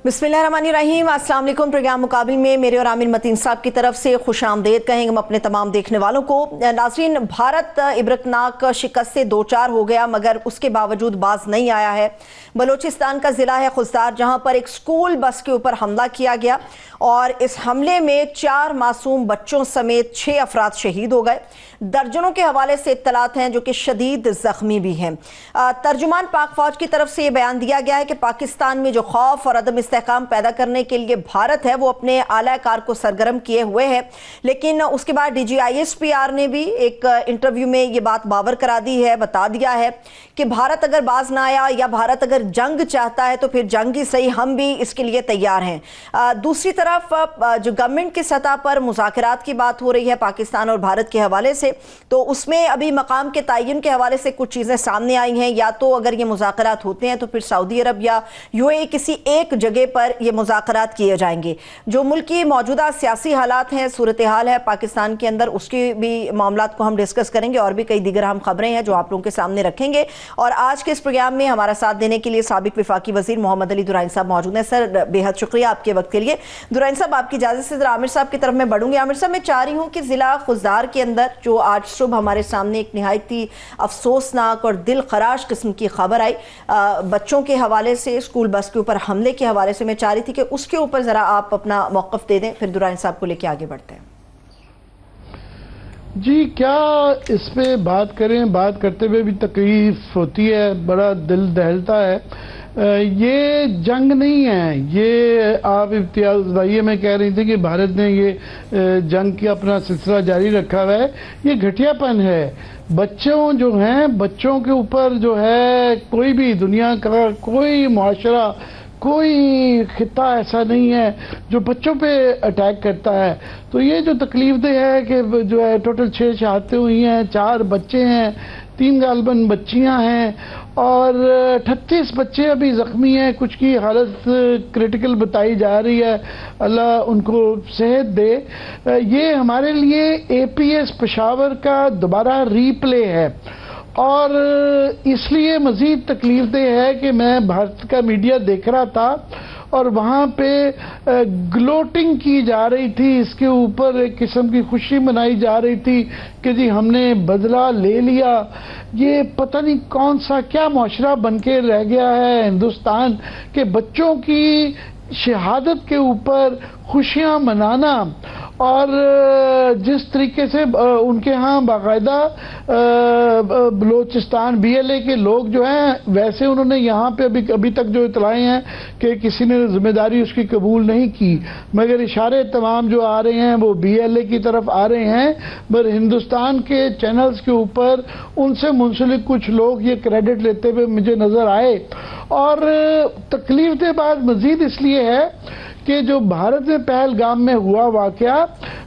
बिस्मिल्लाहिर्रहमानिर्रहीम। अस्सलाम वालेकुम। प्रोग्राम मुकाबिल में मेरे और आमिर मतीन साहब की तरफ से खुश आमदेद कहेंगे हम अपने तमाम देखने वालों को। नाज़रीन, भारत इबरतनाक शिकस्त से दो चार हो गया मगर उसके बावजूद बाज नहीं आया है। बलूचिस्तान का ज़िला है खुजदार, जहाँ पर एक स्कूल बस के ऊपर हमला किया गया और इस हमले में 4 मासूम बच्चों समेत 6 अफराद शहीद हो गए। दर्जनों के हवाले से इत्तलात हैं जो कि शदीद जख्मी भी हैं। तर्जुमान पाक फौज की तरफ से ये बयान दिया गया है कि पाकिस्तान में जो खौफ और अदम इस्तेहकाम पैदा करने के लिए भारत है वो अपने आला कार को सरगर्म किए हुए है। लेकिन उसके बाद DGISPR ने भी एक इंटरव्यू में ये बात बावर करा दी है, बता दिया है कि भारत अगर बाज ना आया या भारत अगर जंग चाहता है तो फिर जंग ही सही, हम भी इसके लिए तैयार हैं। दूसरी तरफ जो गवर्नमेंट की सतह पर मुज़ाकरात की बात हो रही है पाकिस्तान और भारत के हवाले से, तो उसमें अभी मकाम के तयन के हवाले से कुछ चीज़ें सामने आई हैं। या तो अगर ये मुज़ाकरात होते हैं तो फिर सऊदी अरब या UAE किसी एक जगह पर ये मुज़ाकरात किए जाएंगे। जो मुल्क की मौजूदा सियासी हालात हैं, सूरत हाल है पाकिस्तान के अंदर, उसके भी मामलात को हम डिस्कस करेंगे और भी कई दीगर अहम खबरें हैं जो आप लोगों के सामने रखेंगे। और आज के इस प्रोग्राम में हमारा साथ देने के लिए साबिक वफाकी वजीर मोहम्मद अली दुरानी साहब मौजूद हैं। सर, बेहद शुक्रिया आपके वक्त के लिए। दुरानी साहब, आपकी इजाज़त से जरा आमिर साहब की तरफ मैं बढ़ूंगी। आमिर साहब, मैं चाह रही हूँ कि ज़िला खुजदार के अंदर जो आज सुबह हमारे सामने एक निहायत ही अफसोसनाक और दिल खराश किस्म की खबर आई बच्चों के हवाले से, स्कूल बस के ऊपर हमले के हवाले से, मैं चाह रही थी कि उसके ऊपर ज़रा आप अपना मौक़िफ़ दे दें, फिर दुरानी साहब को लेकर आगे बढ़ते हैं। जी, क्या इस पे बात करें, बात करते हुए भी तकलीफ होती है, बड़ा दिल दहलता है। ये जंग नहीं है, ये आप इब्तिदाइये में कह रही थी कि भारत ने ये जंग की अपना सिलसिला जारी रखा हुआ है, ये घटियापन है। बच्चों जो हैं, बच्चों के ऊपर जो है कोई भी दुनिया का कोई मुआशरा, कोई खिता ऐसा नहीं है जो बच्चों पे अटैक करता है। तो ये जो तकलीफदेह है कि जो है टोटल 6 शहादतें हुई हैं, 4 बच्चे हैं, 3 गालबन बच्चियां हैं और 38 बच्चे अभी ज़ख्मी हैं। कुछ की हालत क्रिटिकल बताई जा रही है, अल्लाह उनको सेहत दे। ये हमारे लिए APS पेशावर का दोबारा रीप्ले है और इसलिए मज़ीद तकलीफदेह है कि मैं भारत का मीडिया देख रहा था और वहाँ पे ग्लोटिंग की जा रही थी, इसके ऊपर एक किस्म की खुशी मनाई जा रही थी कि जी हमने बदला ले लिया। ये पता नहीं कौन सा क्या मुआशरा बन के रह गया है हिंदुस्तान के बच्चों की शहादत के ऊपर खुशियाँ मनाना। और जिस तरीके से उनके यहाँ बाकायदा बलूचिस्तान BLA के लोग जो हैं, वैसे उन्होंने यहाँ पे अभी तक जो इतलाएं हैं कि किसी ने जिम्मेदारी उसकी कबूल नहीं की, मगर इशारे तमाम जो आ रहे हैं वो BLA की तरफ आ रहे हैं। पर हिंदुस्तान के चैनल्स के ऊपर उनसे मुंसलिक कुछ लोग ये क्रेडिट लेते हुए मुझे नज़र आए। और तकलीफदेह बात मज़ीद इसलिए है कि जो भारत में पहलगाम में हुआ वाक़या,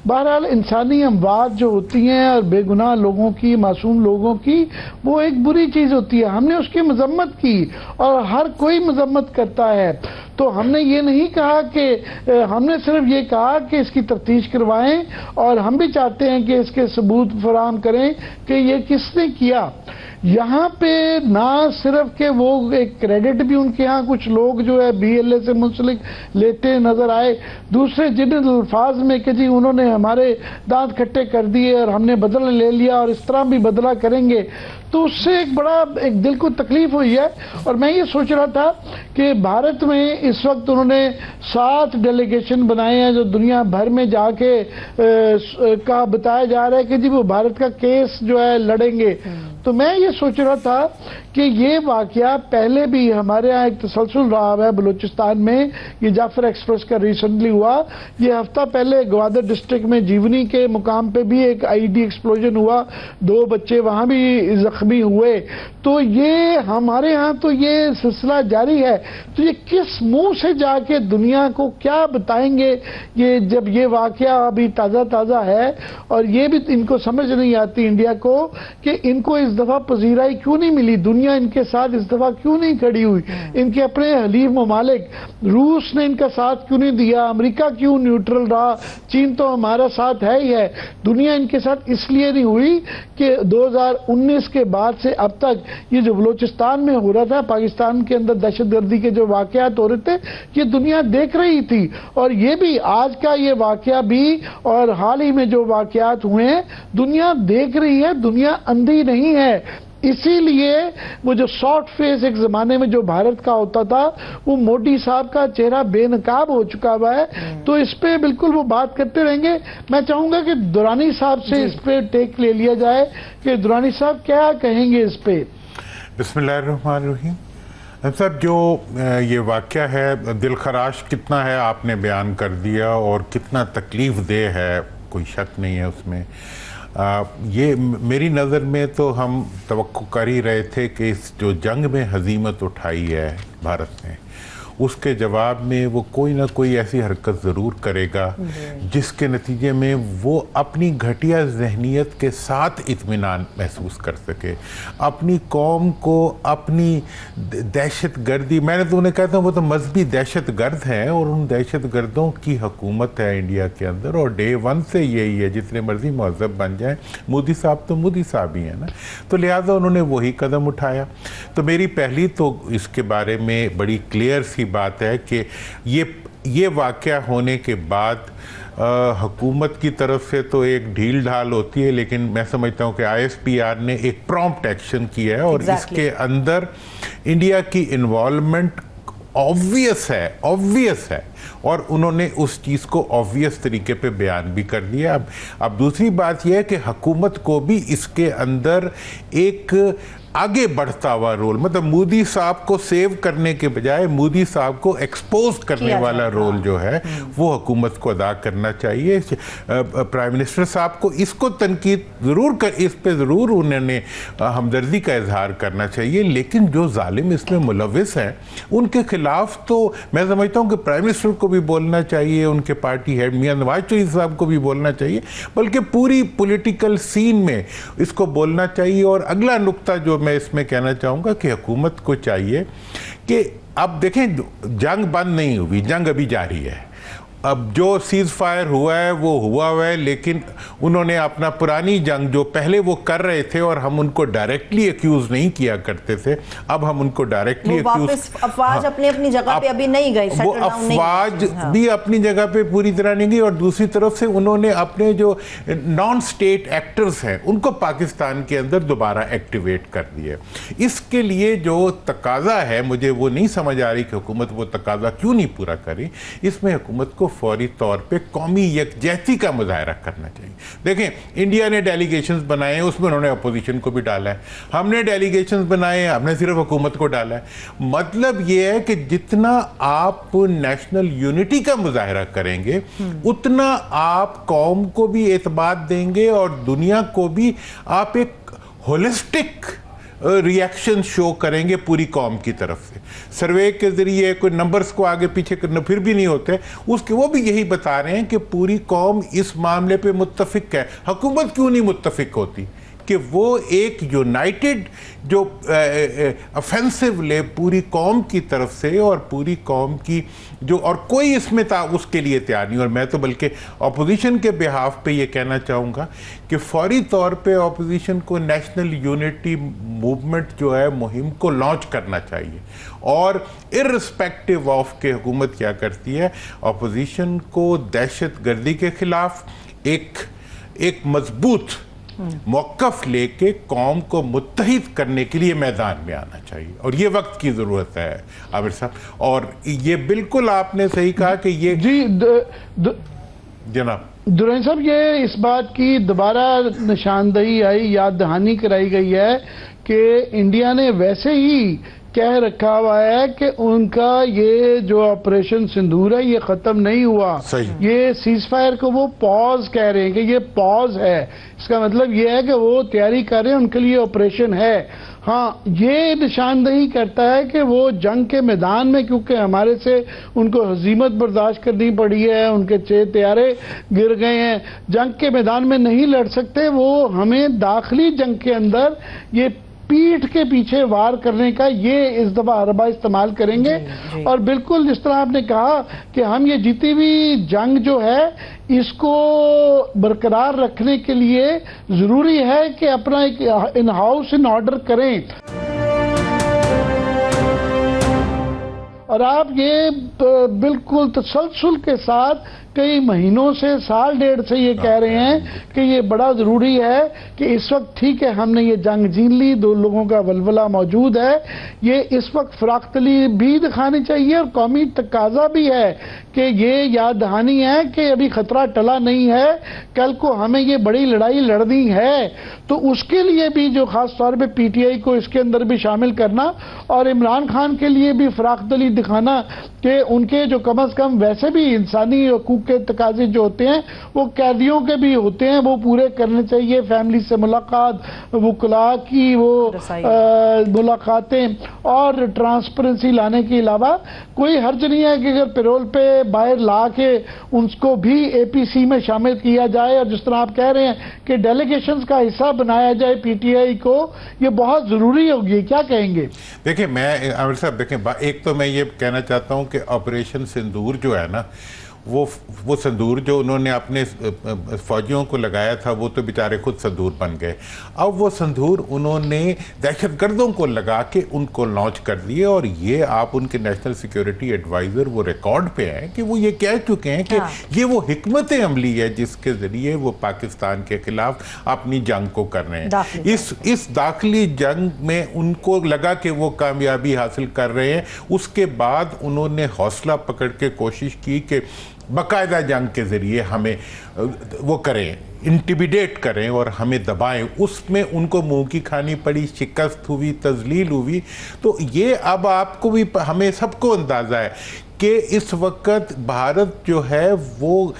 बहरहाल इंसानी अमवात जो होती हैं और बेगुनाह लोगों की, मासूम लोगों की, वो एक बुरी चीज़ होती है। हमने उसकी मजम्मत की और हर कोई मजम्मत करता है। तो हमने ये नहीं कहा कि हमने सिर्फ ये कहा कि इसकी तफ्तीश करवाएं और हम भी चाहते हैं कि इसके सबूत फराहम करें कि ये किसने किया। यहाँ पे ना सिर्फ के वो एक क्रेडिट भी उनके यहाँ कुछ लोग जो है BLA से मुंसलिक लेते नजर आए, दूसरे जिन अल्फाज में कि जी उन्होंने हमारे दांत खट्टे कर दिए और हमने बदला ले लिया और इस तरह भी बदला करेंगे, तो उससे एक दिल को तकलीफ हुई है। और मैं ये सोच रहा था कि भारत में इस वक्त उन्होंने 7 डेलीगेशन बनाए हैं जो दुनिया भर में जाके का बताया जा रहा है कि जी वो भारत का केस जो है लड़ेंगे। तो मैं ये सोच रहा था कि ये वाकया पहले भी हमारे यहाँ एक तसलसल रहा है बलूचिस्तान में। ये जाफर एक्सप्रेस का रिसेंटली हुआ, ये हफ्ता पहले ग्वादर डिस्ट्रिक्ट में जीवनी के मुकाम पे भी एक IED एक्सप्लोजन हुआ, 2 बच्चे वहाँ भी जख्मी हुए। तो ये हमारे यहाँ तो ये सिलसिला जारी है। तो ये किस मुंह से जाके दुनिया को क्या बताएंगे, ये जब ये वाकया अभी ताज़ा ताज़ा है और ये भी इनको समझ नहीं आती इंडिया को कि इनको इस दफ़ा पजीराई क्यों नहीं मिली? दुनिया इनके साथ इस दफा क्यों नहीं खड़ी हुई? इनके अपने हलीफ ममालिक, रूस ने इनका साथ क्यों नहीं दिया? अमेरिका क्यों न्यूट्रल रहा? चीन तो हमारा साथ है ही है। दुनिया इनके साथ इसलिए नहीं हुई कि 2019 के बाद से अब तक ये जो बलूचिस्तान में हो रहा था, पाकिस्तान के अंदर दहशतगर्दी के जो वाकयात हो रहे थे, ये दुनिया देख रही थी। और ये भी आज का ये वाकया भी और हाल ही में जो वाकयात हुए हैं, दुनिया देख रही है, दुनिया अंधी नहीं है। इसीलिए वो जो सॉफ्ट फेस एक जमाने में जो भारत का होता था, वो मोदी साहब का चेहरा बेनकाब हो चुका हुआ है। तो इस पे बिल्कुल वो बात करते रहेंगे। मैं चाहूंगा कि दुरानी साहब से इस पे टेक ले लिया जाए कि दुरानी साहब क्या कहेंगे इस पे। बिस्मिल्लाहिर्रहमानिर्रहीम। साहब, जो ये वाक़या है, दिल खराश कितना है आपने बयान कर दिया और कितना तकलीफ दे है, कोई शक नहीं है उसमें। ये मेरी नज़र में तो हम तवक्को कर ही रहे थे कि इस जो जंग में हजीमत उठाई है भारत ने, उसके जवाब में वो कोई ना कोई ऐसी हरकत ज़रूर करेगा जिसके नतीजे में वो अपनी घटिया जहनीत के साथ इत्मीनान महसूस कर सके, अपनी कौम को अपनी दहशत गर्दी, मैंने तो उन्हें कहता हूँ वो तो मजहबी दहशत गर्द हैं और उन दहशत गर्दों की हुकूमत है इंडिया के अंदर और डे वन से यही है, जितने मर्जी महजब बन जाए। मोदी साहब तो मोदी साहब ही हैं ना, तो लिहाजा उन्होंने वही कदम उठाया। तो मेरी पहली तो इसके बारे में बड़ी क्लियर सी बात है कि ये वाक़या होने के बाद हुकूमत की तरफ से तो एक ढील ढाल होती है, लेकिन मैं समझता हूँ कि ISPR ने एक प्रॉम्प्ट एक्शन किया है और इसके अंदर इंडिया की इन्वॉल्वमेंट ऑब्वियस है और उन्होंने उस चीज़ को ऑब्वियस तरीके पे बयान भी कर दिया। अब दूसरी बात यह है कि हुकूमत को भी इसके अंदर एक आगे बढ़ता हुआ रोल, मतलब मोदी साहब को सेव करने के बजाय मोदी साहब को एक्सपोज करने वाला रोल जो है वो हुकूमत को अदा करना चाहिए। प्राइम मिनिस्टर साहब को इसको तनकीद ज़रूर कर, इस पे ज़रूर उन्होंने हमदर्दी का इजहार करना चाहिए, लेकिन जो जालिम इसमें मुलविस हैं उनके खिलाफ तो मैं समझता हूँ कि प्राइम मिनिस्टर को भी बोलना चाहिए, उनके पार्टी हेड मियां नवाज शरीफ साहब को भी बोलना चाहिए, बल्कि पूरी पॉलिटिकल सीन में इसको बोलना चाहिए। और अगला नुक्ता जो मैं इसमें कहना चाहूँगा कि हुकूमत को चाहिए कि अब देखें, जंग बंद नहीं हुई, जंग अभी जारी है। अब जो सीज़ फायर हुआ है वो हुआ हुआ है, लेकिन उन्होंने अपना पुरानी जंग जो पहले वो कर रहे थे और हम उनको डायरेक्टली एक्यूज नहीं किया करते थे, अब हम उनको डायरेक्टली एक्यूज, अफवाज अपनी जगह पे अभी नहीं गई, वो अफवाज भी अपनी जगह पे पूरी तरह नहीं गई और दूसरी तरफ से उन्होंने अपने जो नॉन स्टेट एक्टर्स हैं उनको पाकिस्तान के अंदर दोबारा एक्टिवेट कर दिया। इसके लिए जो तकाजा है, मुझे वो नहीं समझ आ रही कि हुकूमत वो तकाजा क्यों नहीं पूरा करी। इसमें हुकूमत को फौरी तौर पे कौमी यकजहती का मुजाहरा करना चाहिए। देखें, इंडिया ने डेलीगेशंस बनाए हैं, उसमें उन्होंने अपोजिशन को भी डाला है, हमने डेलीगेशंस बनाए हैं, हमने सिर्फ हुकूमत को डाला है। मतलब ये है कि जितना आप नेशनल यूनिटी का मुजाहरा करेंगे उतना आप कौम को भी एतबार देंगे और दुनिया को भी आप एक होलिस्टिक रिएक्शन शो करेंगे पूरी कौम की तरफ से। सर्वे के जरिए कोई नंबर्स को आगे पीछे करना फिर भी नहीं होते, उसके वो भी यही बता रहे हैं कि पूरी कौम इस मामले पे मुत्तफिक है। हुकूमत क्यों नहीं मुत्तफिक होती कि वो एक यूनाइटेड जो ऑफेंसिव ले पूरी कौम की तरफ से और पूरी कौम की जो, और कोई इसमें था उसके लिए तैयार नहीं। और मैं तो बल्कि अपोजिशन के बिहाफ पे ये कहना चाहूँगा कि फौरी तौर पे अपोजिशन को नेशनल यूनिटी मूवमेंट जो है मुहिम को लॉन्च करना चाहिए और इर्रिस्पेक्टिव ऑफ के हुकूमत क्या करती है, अपोजिशन को दहशत गर्दी के खिलाफ एक मजबूत मौक़िफ़ लेके कौम को मुत्तहिद करने के लिए मैदान में आना चाहिए और ये वक्त की ज़रूरत है आमिर साहब। और ये बिल्कुल आपने सही कहा कि ये जी जनाब दुरानी साहब, ये इस बात की दोबारा निशानदही आई, याद दहानी कराई गई है कि इंडिया ने वैसे ही कह रखा हुआ है कि उनका ये जो ऑपरेशन सिंदूर है ये खत्म नहीं हुआ। ये सीज फायर को वो पॉज कह रहे हैं कि ये पॉज है। इसका मतलब ये है कि वो तैयारी कर रहे हैं, उनके लिए ऑपरेशन है। हाँ, ये निशानदही करता है कि वो जंग के मैदान में, क्योंकि हमारे से उनको हजीमत बर्दाश्त करनी पड़ी है, उनके 6 तैयारे गिर गए हैं, जंग के मैदान में नहीं लड़ सकते। वो हमें दाखिली जंग के अंदर ये पीठ के पीछे वार करने का ये इस दफा हरबा इस्तेमाल करेंगे। और बिल्कुल जिस तरह आपने कहा कि हम ये जीती हुई जंग जो है इसको बरकरार रखने के लिए जरूरी है कि अपना एक इन हाउस इन ऑर्डर करें। और आप ये बिल्कुल तसलसल के साथ कई महीनों से, साल डेढ़ से ये कह रहे हैं कि ये बड़ा ज़रूरी है कि इस वक्त ठीक है हमने ये जंग जीत ली, दो लोगों का वलवला मौजूद है, ये इस वक्त फराख्तली भी दिखानी चाहिए और कौमी तकाजा भी है कि ये याद दहानी है कि अभी खतरा टला नहीं है, कल को हमें ये बड़ी लड़ाई लड़नी है। तो उसके लिए भी जो खास तौर पे पीटीआई को इसके अंदर भी शामिल करना और इमरान खान के लिए भी फराख्तली दिखाना कि उनके जो कम अज कम वैसे भी इंसानी हकूक के तकाजे जो होते हैं वो कैदियों के भी होते हैं, वो पूरे करने चाहिए। फैमिली से मुलाकात, वकला की वो मुलाकातें और ट्रांसपेरेंसी लाने के अलावा कोई हर्ज नहीं है कि अगर पेरोल पे बाहर ला के उनको भी एपीसी में शामिल किया जाए और जिस तरह आप कह रहे हैं कि डेलीगेशंस का हिस्सा बनाया जाए पीटीआई को, ये बहुत जरूरी होगी। क्या कहेंगे? देखिए मैं आमिर साहब, देखें एक तो मैं ये कहना चाहता हूँ कि ऑपरेशन सिंदूर जो है ना, वो संदूर जो उन्होंने अपने फौजियों को लगाया था वो तो बेचारे खुद संदूर बन गए। अब वो संदूर उन्होंने दहशतगर्दों को लगा के उनको लॉन्च कर दिए और ये आप उनके नेशनल सिक्योरिटी एडवाइज़र वो रिकॉर्ड पे हैं कि वो ये कह चुके हैं कि ये वो हिकमत अमली है जिसके ज़रिए वो पाकिस्तान के खिलाफ अपनी जंग को कर रहे हैं। इस दाखिली जंग में उनको लगा कि वो कामयाबी हासिल कर रहे हैं, उसके बाद उन्होंने हौसला पकड़ के कोशिश की कि बाकायदा जंग के ज़रिए हमें वो करें, इंटिमिडेट करें और हमें दबाएं। उसमें उनको मुंह की खानी पड़ी, शिकस्त हुई, तजलील हुई। तो ये अब आपको भी, हमें सबको अंदाज़ा है कि इस वक्त भारत जो है वो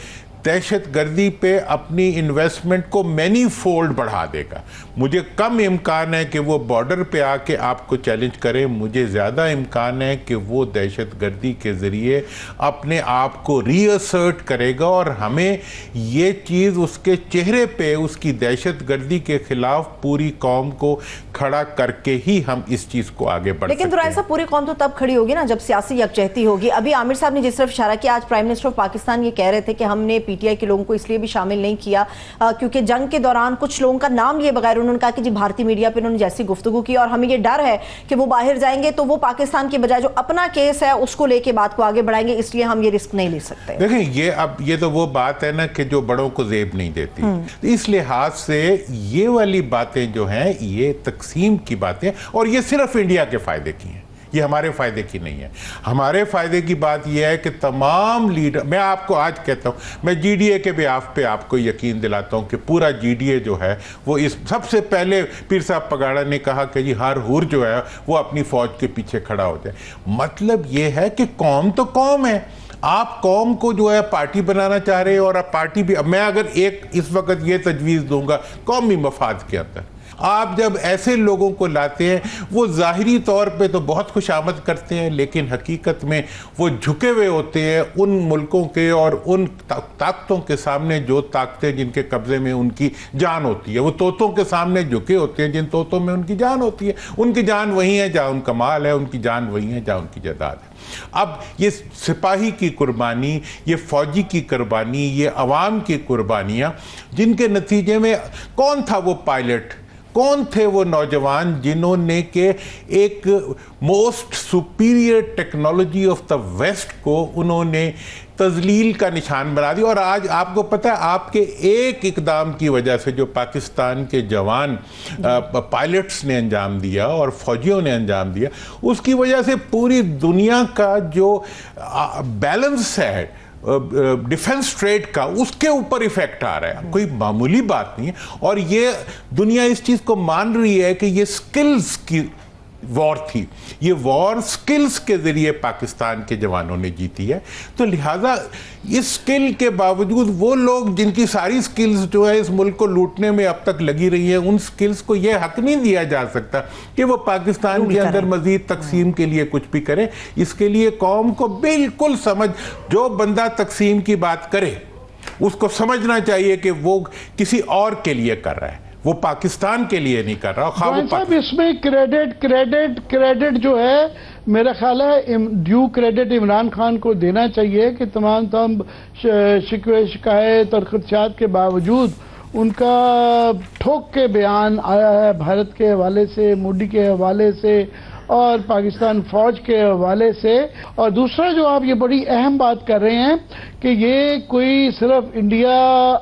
दहशतगर्दी पे अपनी इन्वेस्टमेंट को मैनी फोल्ड बढ़ा देगा। मुझे कम इम्कान है कि वो बॉर्डर पे आके आपको चैलेंज करे, मुझे ज़्यादा इम्कान है कि वो दहशतगर्दी के ज़रिए अपने आप को रीअसर्ट करेगा और हमें ये चीज़ उसके चेहरे पे, उसकी दहशतगर्दी के ख़िलाफ़ पूरी कौम को खड़ा करके ही हम इस चीज़ को आगे बढ़ सकते हैं। लेकिन दुरानी साहब, पूरी कौम तो तब खड़ी होगी ना जब सियासी यकजहती होगी। अभी आमिर साहब ने जिस तरफ इशारा किया, आज प्राइम मिनिस्टर ऑफ पाकिस्तान ये कह रहे थे कि हमने पीटीआई के लोगों को इसलिए भी शामिल नहीं किया क्योंकि जंग के दौरान कुछ लोगों का नाम लिए बगैर उन्होंने कहा कि जी भारतीय मीडिया पे उन्होंने जैसी गुफ्तगू की और हमें ये डर है कि वो बाहर जाएंगे तो वो पाकिस्तान के बजाय जो अपना केस है उसको लेके बात को आगे बढ़ाएंगे, इसलिए हम ये रिस्क नहीं ले सकते। देखें ये तो वो बात है ना कि जो बड़ों को जेब नहीं देती। तो इस लिहाज से ये वाली बातें जो हैं ये तकसीम की बातें और ये सिर्फ इंडिया के फायदे की हैं, ये हमारे फायदे की नहीं है। हमारे फायदे की बात यह है कि तमाम लीडर, मैं आपको आज कहता हूं, मैं जीडीए के बिहाफ पे आपको यकीन दिलाता हूं कि पूरा जीडीए जो है वो इस सबसे पहले पीर साहब पगाड़ा ने कहा कि जी हर हुर जो है वो अपनी फौज के पीछे खड़ा हो जाए। मतलब ये है कि कौम तो कौम है, आप कौम को जो है पार्टी बनाना चाह रहे हैं और आप पार्टी भी, मैं अगर एक इस वक्त ये तजवीज़ दूंगा कौमी मफाद के अंदर, आप जब ऐसे लोगों को लाते हैं वो ज़ाहिरी तौर पे तो बहुत खुशामद करते हैं लेकिन हकीकत में वो झुके हुए होते हैं उन मुल्कों के और उन ताकतों के सामने जो ताकतें जिनके कब्ज़े में उनकी जान होती है। वो तोतों के सामने झुके होते हैं जिन तोतों में उनकी जान होती है। उनकी जान वही है जहाँ उनका माल है, उनकी जान वही है जहाँ उनकी जायदाद है। अब ये सिपाही की कुर्बानी, ये फौजी की कुर्बानी, ये अवाम की कुर्बानियाँ जिनके नतीजे में कौन था वो पायलट, कौन थे वो नौजवान जिन्होंने के एक most superior technology of the west को उन्होंने तजलील का निशान बना दिया। और आज आपको पता है आपके एक इकदाम की वजह से जो पाकिस्तान के जवान पायलट्स ने अंजाम दिया और फौजियों ने अंजाम दिया, उसकी वजह से पूरी दुनिया का जो बैलेंस है डिफेंस ट्रेड का, उसके ऊपर इफेक्ट आ रहा है। कोई मामूली बात नहीं है। और ये दुनिया इस चीज को मान रही है कि ये स्किल्स की वॉर थी, ये वॉर स्किल्स के जरिए पाकिस्तान के जवानों ने जीती है। तो लिहाजा इस स्किल के बावजूद वो लोग जिनकी सारी स्किल्स जो है इस मुल्क को लूटने में अब तक लगी रही है, उन स्किल्स को यह हक नहीं दिया जा सकता कि वो पाकिस्तान के अंदर मजीद तकसीम के लिए कुछ भी करें। इसके लिए कौम को बिल्कुल समझ, जो बंदा तकसीम की बात करे उसको समझना चाहिए कि वो किसी और के लिए कर रहा है, वो पाकिस्तान के लिए नहीं कर रहा। साहब इसमें क्रेडिट जो है मेरा ख्याल है ड्यू क्रेडिट इमरान खान को देना चाहिए कि तमाम शिकवे शिकायत और खदशात के बावजूद उनका ठोक के बयान आया है भारत के हवाले से, मोदी के हवाले से और पाकिस्तान फौज के हवाले से। और दूसरा जो आप ये बड़ी अहम बात कर रहे हैं कि ये कोई सिर्फ इंडिया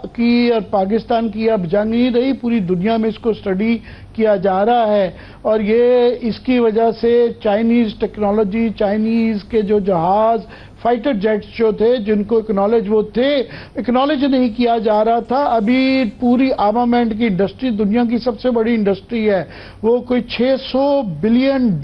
की और पाकिस्तान की अब जंग नहीं रही, पूरी दुनिया में इसको स्टडी किया जा रहा है और ये इसकी वजह से चाइनीज टेक्नोलॉजी, चाइनीज के जो जहाज फाइटर जेट्स जो थे जिनको एक्नॉलेज नहीं किया जा रहा था। अभी पूरी आर्मामेंट की इंडस्ट्री दुनिया की सबसे बड़ी इंडस्ट्री है, वो कोई $600 बिलियन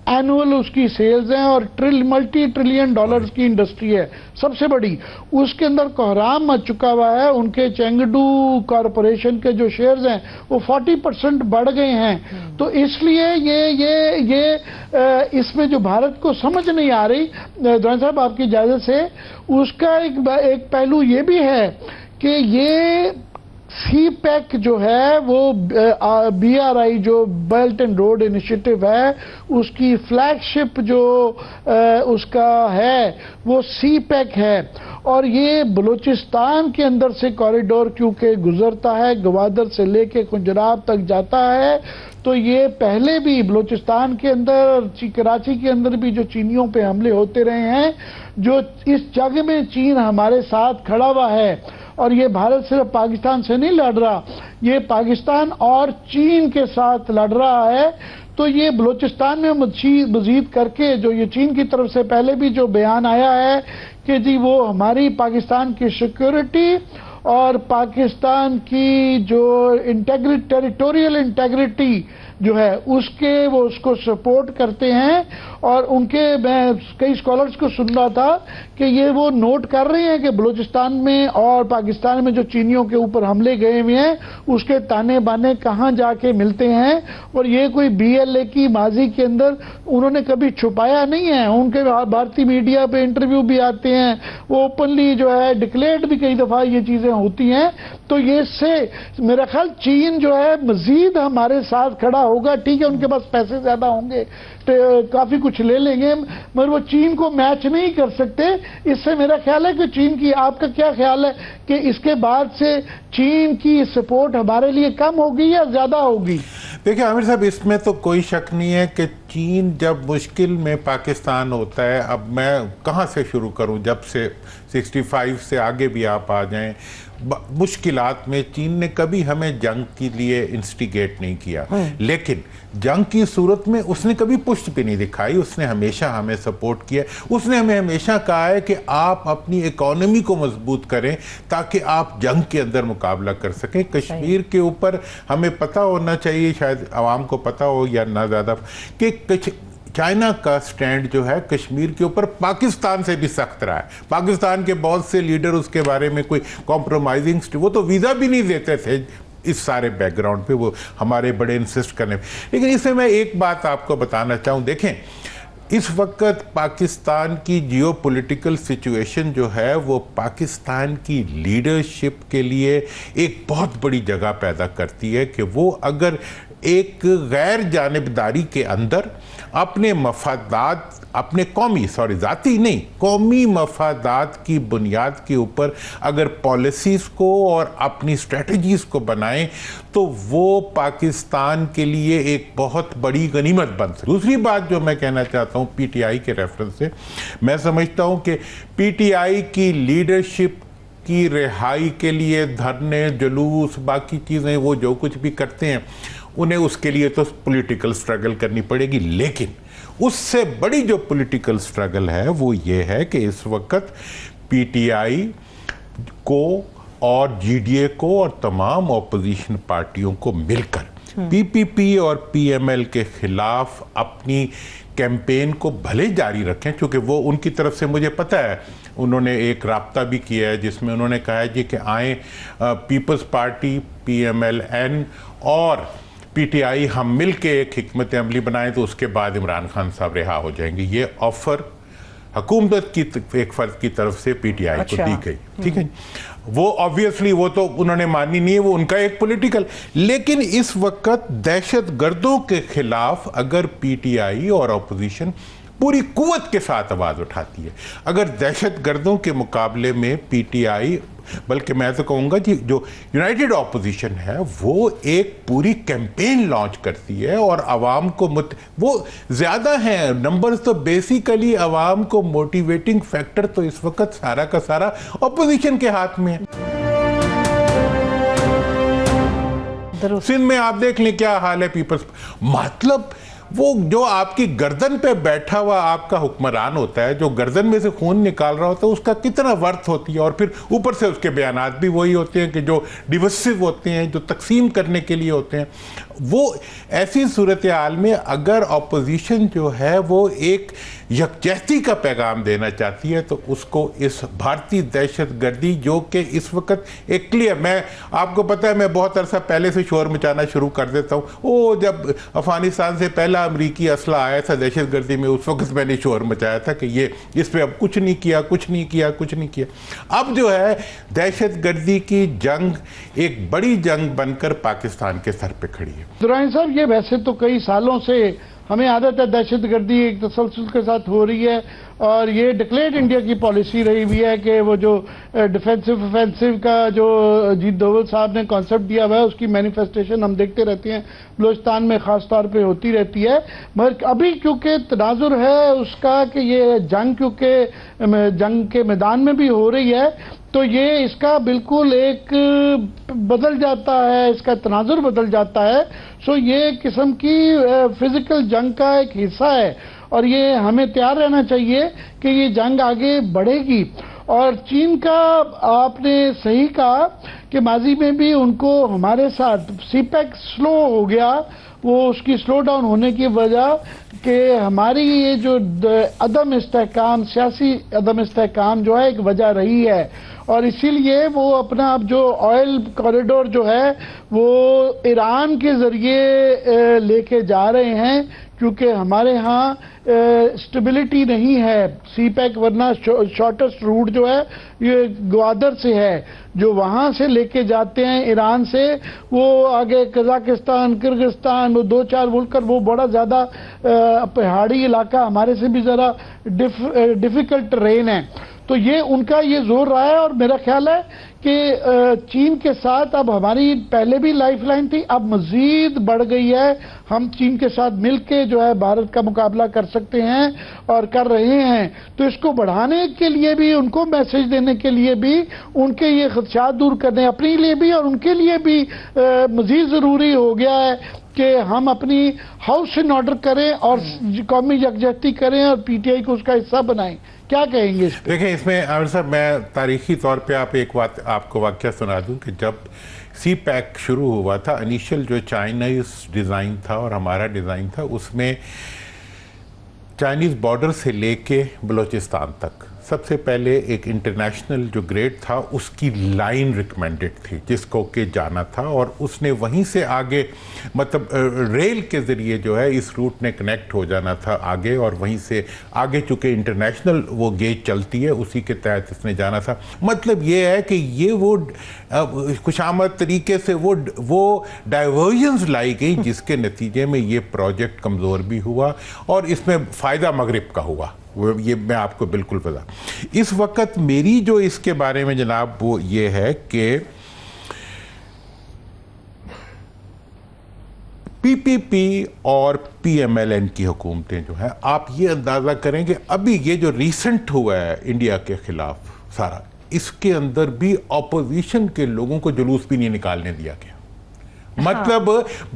एनुअल उसकी सेल्स हैं और मल्टी ट्रिलियन डॉलर्स की इंडस्ट्री है सबसे बड़ी। उसके अंदर कोहराम मच चुका हुआ है, उनके चेंगडू कॉरपोरेशन के जो शेयर्स हैं वो 40% बढ़ गए हैं। तो इसलिए ये इसमें जो भारत को समझ नहीं आ रही, दुरान साहब आपकी इजाजत से, उसका एक पहलू ये भी है कि ये CPEC जो है वो BRI जो बेल्ट एंड रोड इनिशिएटिव है उसकी फ्लैगशिप जो उसका है वो CPEC है और ये बलूचिस्तान के अंदर से कॉरिडोर क्योंकि गुजरता है, गवादर से लेके खुंजराब तक जाता है। तो ये पहले भी बलूचिस्तान के अंदर, कराची के अंदर भी जो चीनियों पे हमले होते रहे हैं, जो इस जगह में चीन हमारे साथ खड़ा हुआ है और ये भारत सिर्फ पाकिस्तान से नहीं लड़ रहा, ये पाकिस्तान और चीन के साथ लड़ रहा है। तो ये बलूचिस्तान में मजीद करके जो ये चीन की तरफ से पहले भी जो बयान आया है कि जी वो हमारी पाकिस्तान की सिक्योरिटी और पाकिस्तान की जो टेरिटोरियल इंटेग्रिटी जो है वो उसको सपोर्ट करते हैं। और उनके, मैं कई स्कॉलर्स को सुन रहा था कि ये वो नोट कर रहे हैं कि बलूचिस्तान में और पाकिस्तान में जो चीनियों के ऊपर हमले गए हुए हैं उसके ताने बाने कहाँ जाके मिलते हैं। और ये कोई BLA की माजी के अंदर उन्होंने कभी छुपाया नहीं है, उनके भारतीय मीडिया पे इंटरव्यू भी आते हैं, वो ओपनली जो है डिक्लेयर्ड भी कई दफा ये चीजें होती हैं। तो ये इससे मेरा ख्याल चीन जो है मजीद हमारे साथ खड़ा होगा। ठीक है, उनके पास पैसे ज्यादा होंगे, काफी कुछ ले लेंगे, मगर वो चीन को मैच नहीं कर सकते। इससे मेरा ख्याल है कि चीन की, आपका क्या ख्याल है कि इसके बाद से चीन की सपोर्ट हमारे लिए कम होगी या ज्यादा होगी? देखिए आमिर साहब, इसमें तो कोई शक नहीं है कि चीन जब मुश्किल में पाकिस्तान होता है, अब मैं कहाँ से शुरू करूँ, जब से 65 से आगे भी आप आ जाएं, मुश्किलात में चीन ने कभी हमें जंग के लिए इंस्टिगेट नहीं किया, लेकिन जंग की सूरत में उसने कभी पुष्ट भी नहीं दिखाई। उसने हमेशा हमें सपोर्ट किया, उसने हमें हमेशा कहा है कि आप अपनी इकोनॉमी को मजबूत करें ताकि आप जंग के अंदर मुकाबला कर सकें। कश्मीर के ऊपर हमें पता होना चाहिए, शायद आवाम को पता हो या ना ज़्यादा, कि चाइना का स्टैंड जो है कश्मीर के ऊपर पाकिस्तान से भी सख्त रहा है। पाकिस्तान के बहुत से लीडर उसके बारे में कोई कॉम्प्रोमाइजिंग, वो तो वीज़ा भी नहीं देते थे इस सारे बैकग्राउंड पे, वो हमारे बड़े इंसिस्ट करने। लेकिन इसमें मैं एक बात आपको बताना चाहूँ, देखें इस वक्त पाकिस्तान की जियोपॉलिटिकल सिचुएशन जो है वो पाकिस्तान की लीडरशिप के लिए एक बहुत बड़ी जगह पैदा करती है कि वो अगर एक गैर जानिबदारी के अंदर अपने मफादात, अपने कौमी मफादात की बुनियाद के ऊपर अगर पॉलिसीज़ को और अपनी स्ट्रेटजीज़ को बनाएं तो वो पाकिस्तान के लिए एक बहुत बड़ी गनीमत बन सकती है। दूसरी बात जो मैं कहना चाहता हूँ PTI के रेफरेंस से, मैं समझता हूँ कि PTI की लीडरशिप की रिहाई के लिए धरने, जुलूस, बाकी चीज़ें, वो जो कुछ भी करते हैं उन्हें उसके लिए तो पॉलिटिकल स्ट्रगल करनी पड़ेगी, लेकिन उससे बड़ी जो पॉलिटिकल स्ट्रगल है वो ये है कि इस वक्त PTI को और GDA को और तमाम ऑपोजिशन पार्टियों को मिलकर PPP और PML के खिलाफ अपनी कैंपेन को भले जारी रखें, क्योंकि वो उनकी तरफ से मुझे पता है उन्होंने एक राब्ता भी किया है जिसमें उन्होंने कहा है जी कि आए पीपल्स पार्टी, PMLN और PTI हम मिल के एक हिकमत अमली बनाएं तो उसके बाद इमरान खान साहब रिहा हो जाएंगे। ये ऑफर हुकूमत की एक फर्द की तरफ से पीटीआई को दी गई, ठीक है। वो ऑब्वियसली वो तो उन्होंने मानी नहीं है, वो उनका एक पॉलिटिकल। लेकिन इस वक्त दहशत गर्दों के खिलाफ अगर पीटीआई और अपोजिशन पूरी कुव्वत के साथ आवाज उठाती है, अगर दहशत गर्दों के मुकाबले में पीटीआई, बल्कि मैं तो कहूँगा कि जो यूनाइटेड ऑपोजिशन है वो एक पूरी कैंपेन लॉन्च करती है और आवाम को वो ज़्यादा हैं नंबर्स, तो बेसिकली आवाम को मोटिवेटिंग फैक्टर तो इस वक्त सारा का सारा ऑपोजिशन के हाथ में है। सिंध में आप देख लें क्या हाल है पीपल्स, मतलब वो जो आपकी गर्दन पे बैठा हुआ आपका हुक्मरान होता है, जो गर्दन में से खून निकाल रहा होता है, उसका कितना वर्थ होती है। और फिर ऊपर से उसके बयानात भी वही होते हैं कि जो डिविसिव होते हैं, जो तकसीम करने के लिए होते हैं। वो ऐसी सूरत हाल में अगर अपोजिशन जो है वो एक यकजहती का पैगाम देना चाहती है तो उसको इस भारतीय दहशत गर्दी, जो कि इस वक्त एक क्लियर, मैं आपको पता है मैं बहुत अरसा पहले से शोर मचाना शुरू कर देता हूँ। वो जब अफगानिस्तान से पहला अमरीकी असला आया था दहशत गर्दी में, उस वक्त मैंने शोर मचाया था कि ये इस पर अब कुछ नहीं किया, कुछ नहीं किया, कुछ नहीं किया। अब जो है दहशत गर्दी की जंग एक बड़ी जंग बनकर पाकिस्तान के सर पे खड़ी है। दुरानी साहब, ये वैसे तो कई सालों से हमें आदत है, दहशतगर्दी एक तसलसल के साथ हो रही है और ये डिक्लेयर्ड इंडिया की पॉलिसी रही हुई है कि वो जो डिफेंसिव ऑफेंसिव का जो अजीत डोवल साहब ने कॉन्सेप्ट दिया हुआ है उसकी मैनिफेस्टेशन हम देखते रहते हैं, बलूचिस्तान में खास तौर पे होती रहती है। मगर अभी क्योंकि तनाजुर है उसका कि ये जंग क्योंकि जंग के मैदान में भी हो रही है, तो ये इसका बिल्कुल एक बदल जाता है, इसका तनाजुर बदल जाता है। सो ये किस्म की फिजिकल जंग का एक हिस्सा है और ये हमें तैयार रहना चाहिए कि ये जंग आगे बढ़ेगी। और चीन का आपने सही कहा कि माजी में भी उनको हमारे साथ सीपैक स्लो हो गया, वो उसकी स्लो डाउन होने की वजह कि हमारी ये जो अदम इस्तेहकाम, सियासी अदम इस्तेहकाम जो है एक वजह रही है और इसीलिए वो अपना अब जो ऑयल कॉरिडोर जो है वो ईरान के ज़रिए लेके जा रहे हैं, क्योंकि हमारे यहाँ स्टेबिलिटी नहीं है। सीपैक वरना शॉर्टेस्ट रूट जो है ये ग्वादर से है, जो वहाँ से लेके जाते हैं ईरान से, वो आगे कजाकिस्तान, किर्गिस्तान, वो 2-4 मुल्क कर, वो बड़ा ज़्यादा पहाड़ी इलाका, हमारे से भी ज़रा डिफ़िकल्ट टेरेन है। तो ये उनका ये जोर रहा है और मेरा ख्याल है कि चीन के साथ अब हमारी पहले भी लाइफलाइन थी, अब मजीद बढ़ गई है। हम चीन के साथ मिलके जो है भारत का मुकाबला कर सकते हैं और कर रहे हैं। तो इसको बढ़ाने के लिए भी, उनको मैसेज देने के लिए भी, उनके ये खदशात दूर करने अपने लिए भी और उनके लिए भी मजीद ज़रूरी हो गया है कि हम अपनी हाउस इन ऑर्डर करें और कौमी यकजहती करें और पीटीआई को उसका हिस्सा बनाएं। क्या कहेंगे? देखिए इसमें आमिर साहब, मैं तारीखी तौर पे आपको वाक़या सुना दूं कि जब सीपैक शुरू हुआ था, इनिशियल जो चाइनीज़ डिज़ाइन था और हमारा डिज़ाइन था, उसमें चाइनीज़ बॉर्डर से लेके बलूचिस्तान तक सबसे पहले एक इंटरनेशनल जो ग्रेड था उसकी लाइन रिकमेंडेड थी जिसको के जाना था, और उसने वहीं से आगे मतलब रेल के ज़रिए जो है इस रूट ने कनेक्ट हो जाना था आगे, और वहीं से आगे चूँकि इंटरनेशनल वो गेज चलती है उसी के तहत इसने जाना था। मतलब ये है कि ये वो खुशामद तरीके से वो डाइवर्जन्स लाई गई जिसके नतीजे में ये प्रोजेक्ट कमज़ोर भी हुआ और इसमें फ़ायदा मगरिब का हुआ। ये मैं आपको बिल्कुल पता। इस वक्त मेरी जो इसके बारे में जनाब वो ये है कि पीपीपी और पीएमएलएन की हुकूमतें जो हैं, आप ये अंदाज़ा करें कि अभी ये जो रिसेंट हुआ है इंडिया के खिलाफ सारा, इसके अंदर भी अपोजिशन के लोगों को जुलूस भी नहीं निकालने दिया गया। मतलब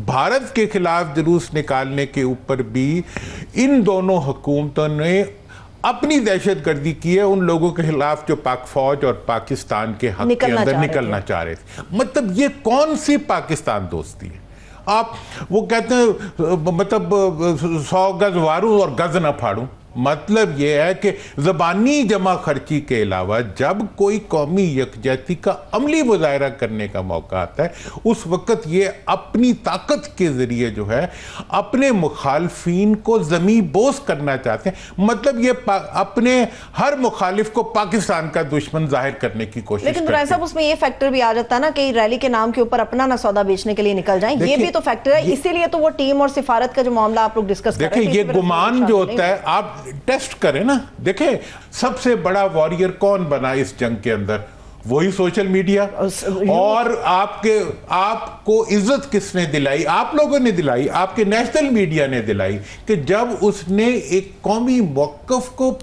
भारत के खिलाफ जुलूस निकालने के ऊपर भी इन दोनों हुकूमतों ने अपनी दहशतगर्दी की है उन लोगों के खिलाफ जो पाक फौज और पाकिस्तान के हक के अंदर निकलना चाह रहे थे। मतलब ये कौन सी पाकिस्तान दोस्ती है? आप वो कहते हैं मतलब 100 गज वारू और गज न फाड़ू, मतलब ये है कि ज़बानी जमा खर्ची के अलावा जब कोई कौमी यकजहती का अमली मुजाहरा करने का मौका आता है, उस वक्त ये अपनी ताकत के ज़रिए जो है अपने मुखालफीन को ज़मी बोस करना चाहते हैं। मतलब ये अपने हर मुखालिफ को पाकिस्तान का दुश्मन जाहिर करने की कोशिश लेकिन दुरानी साहब उसमें ये फैक्टर भी आ जाता है ना कि रैली के नाम के ऊपर अपना ना सौदा बेचने के लिए निकल जाएं, ये भी तो फैक्टर है। इसीलिए तो वो टीम और सिफारत का जो मामला आप लोग डिस्कस कर रहे हैं, देखिए ये गुमान जो होता है आप टेस्ट करें ना। देखिए सबसे बड़ा वॉरियर कौन बना इस जंग के अंदर? वही सोशल मीडिया। और आपको इज्जत किसने दिलाई? आप लोगों ने दिलाई, आपके नेशनल मीडिया ने दिलाई कि जब उसने एक कौमी मौक़िफ़ को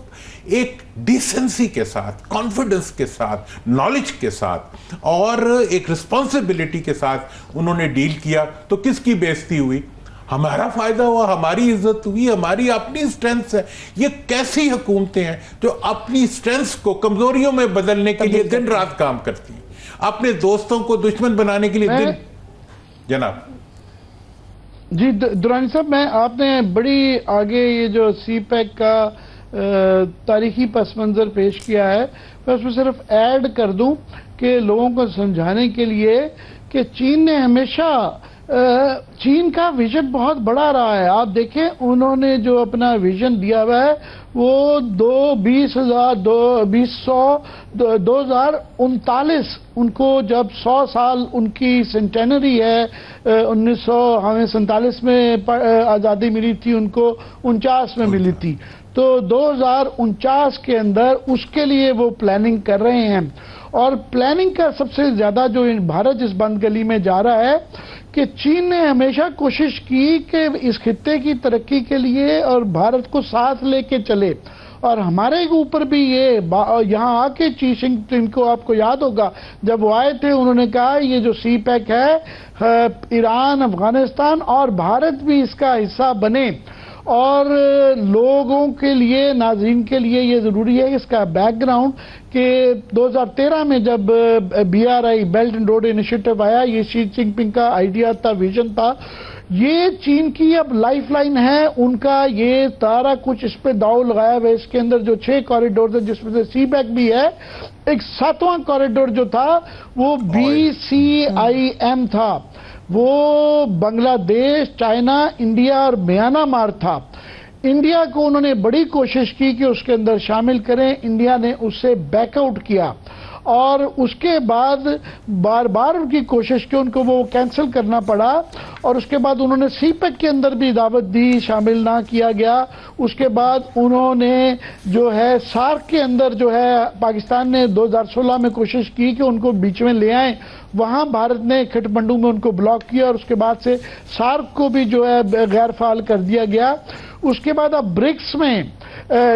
एक डिसेंसी के साथ, कॉन्फिडेंस के साथ, नॉलेज के साथ और एक रिस्पॉन्सिबिलिटी के साथ उन्होंने डील किया, तो किसकी बेइज्जती हुई? हमारा फायदा हुआ, हमारी इज्जत हुई, हमारी अपनी स्ट्रेंथ है। ये कैसी हुकूमतें हैं जो अपनी स्ट्रेंथ को कमजोरियों में बदलने के लिए दिन रात काम करती हैं, अपने दोस्तों को दुश्मन बनाने के लिए दिन। जनाब जी दुरानी साहब, मैं आपने बड़ी आगे ये जो CPEC का तारीखी पस मंज़र पेश किया है, मैं उसमें सिर्फ ऐड कर दूं कि लोगों को समझाने के लिए कि चीन ने हमेशा चीन का विजन बहुत बड़ा रहा है। आप देखें उन्होंने जो अपना विजन दिया हुआ है वो 2039 उनको जब 100 साल उनकी सेंटेनरी है, 1947 में आज़ादी मिली थी, उनको 49 में मिली थी, तो 2049 के अंदर उसके लिए वो प्लानिंग कर रहे हैं। और प्लानिंग का सबसे ज़्यादा जो भारत इस बंद गली में जा रहा है कि चीन ने हमेशा कोशिश की कि इस खित्ते की तरक्की के लिए और भारत को साथ लेके चले। और हमारे ऊपर भी ये यहाँ आके ची जिनपिंग को आपको याद होगा जब वो आए थे, उन्होंने कहा ये जो CPEC है ईरान, अफगानिस्तान और भारत भी इसका हिस्सा बने। और लोगों के लिए, नाज़रीन के लिए ये ज़रूरी है इसका बैकग्राउंड कि 2013 में जब BRI belt and road initiative आया, ये शी जिनपिंग का आइडिया था, विजन था। ये चीन की अब लाइफलाइन है, उनका ये सारा कुछ इस पे दाव लगाया हुआ है। इसके अंदर जो 6 कॉरिडोर है जिसमें से CPEC भी है, एक 7वां कॉरिडोर जो था वो BCIM था, वो बांग्लादेश, चाइना, इंडिया और म्यांमार था। इंडिया को उन्होंने बड़ी कोशिश की कि उसके अंदर शामिल करें, इंडिया ने उससे बैकआउट किया और उसके बाद बार बार उनकी कोशिश की, उनको वो कैंसिल करना पड़ा। और उसके बाद उन्होंने CPEC के अंदर भी दावत दी, शामिल ना किया गया। उसके बाद उन्होंने जो है सार्क के अंदर जो है पाकिस्तान ने 2016 में कोशिश की कि उनको बीच में ले आए, वहाँ भारत ने खटमंडू में उनको ब्लॉक किया और उसके बाद से सार्क को भी जो है गैर फाल कर दिया गया। उसके बाद अब ब्रिक्स में